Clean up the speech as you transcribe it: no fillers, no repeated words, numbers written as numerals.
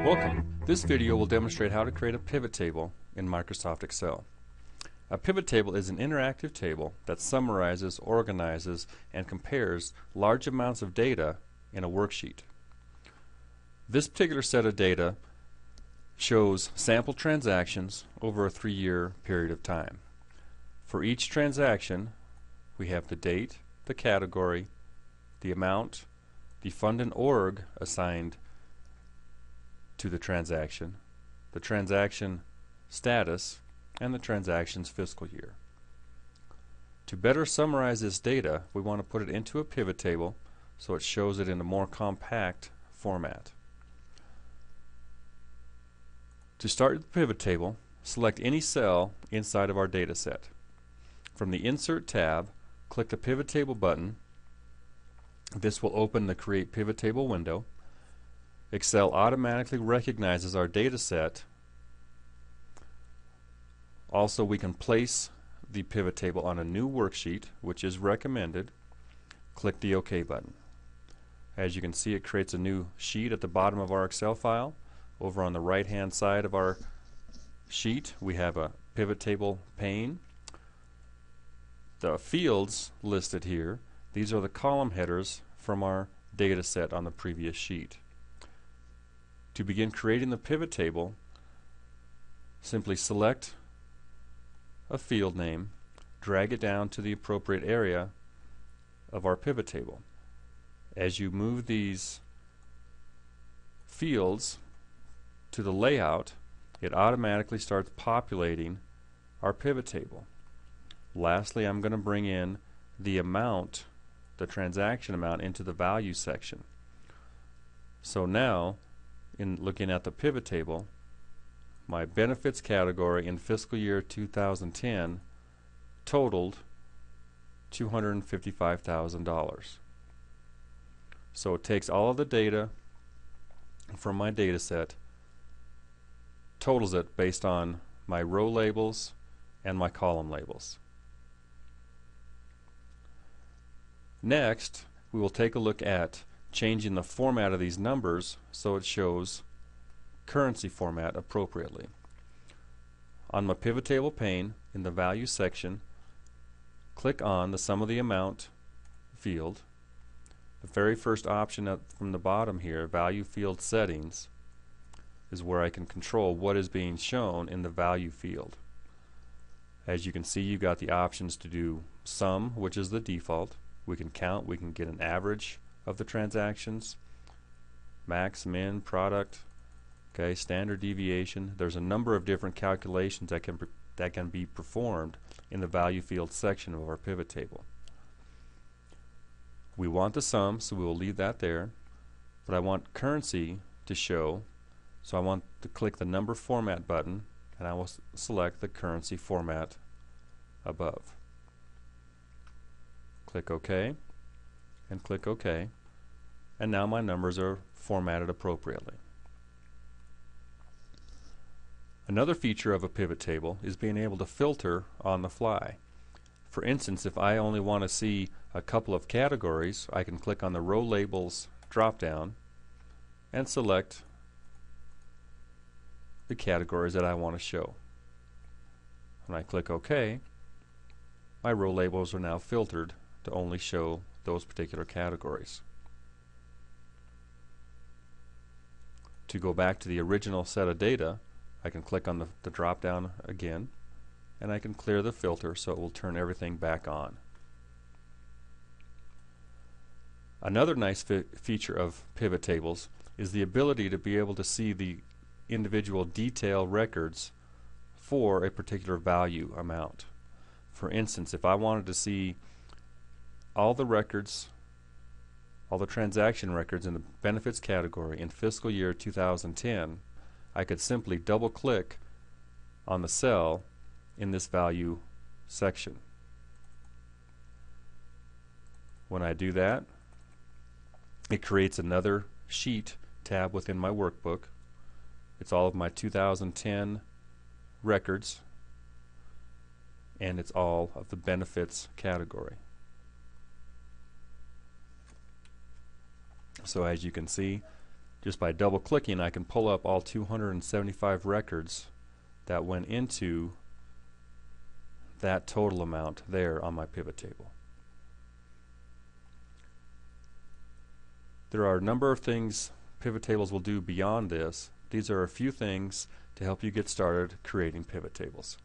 Welcome. This video will demonstrate how to create a pivot table in Microsoft Excel. A pivot table is an interactive table that summarizes, organizes, and compares large amounts of data in a worksheet. This particular set of data shows sample transactions over a 3-year period of time. For each transaction, we have the date, the category, the amount, the fund and org assigned to the transaction status, and the transaction's fiscal year. To better summarize this data, we want to put it into a pivot table so it shows it in a more compact format. To start the pivot table, select any cell inside of our data set. From the Insert tab, click the Pivot Table button. This will open the Create Pivot Table window. Excel automatically recognizes our data set. Also, we can place the pivot table on a new worksheet, which is recommended. Click the OK button. As you can see, it creates a new sheet at the bottom of our Excel file. Over on the right hand side of our sheet, we have a pivot table pane. The fields listed here, these are the column headers from our data set on the previous sheet. To begin creating the pivot table, simply select a field name, drag it down to the appropriate area of our pivot table. As you move these fields to the layout, it automatically starts populating our pivot table. Lastly, I'm going to bring in the amount, the transaction amount, into the value section. So now, in looking at the pivot table, my benefits category in fiscal year 2010 totaled $255,000. So it takes all of the data from my data set, totals it based on my row labels and my column labels. Next, we will take a look at changing the format of these numbers so it shows currency format appropriately. On my pivot table pane, in the value section, click on the sum of the amount field. The very first option up from the bottom here, value field settings, is where I can control what is being shown in the value field. As you can see, you've got the options to do sum, which is the default. We can count, we can get an average of the transactions, max, min, product, okay, standard deviation. There's a number of different calculations that can be performed in the value field section of our pivot table. We want the sum, so we will leave that there, but I want currency to show, so I want to click the number format button, and I will select the currency format above. Click OK and click OK, and now my numbers are formatted appropriately. Another feature of a pivot table is being able to filter on the fly. For instance, if I only want to see a couple of categories, I can click on the row labels drop down and select the categories that I want to show. When I click OK, my row labels are now filtered to only show those particular categories. To go back to the original set of data, I can click on the drop down again, and I can clear the filter so it will turn everything back on. Another nice feature of pivot tables is the ability to be able to see the individual detail records for a particular value amount. For instance, if I wanted to see all the records, all the transaction records in the benefits category in fiscal year 2010, I could simply double click on the cell in this value section. When I do that, it creates another sheet tab within my workbook. It's all of my 2010 records, and it's all of the benefits category. So as you can see, Just by double clicking, I can pull up all 275 records that went into that total amount there on my pivot table. There are a number of things pivot tables will do beyond this. These are a few things to help you get started creating pivot tables.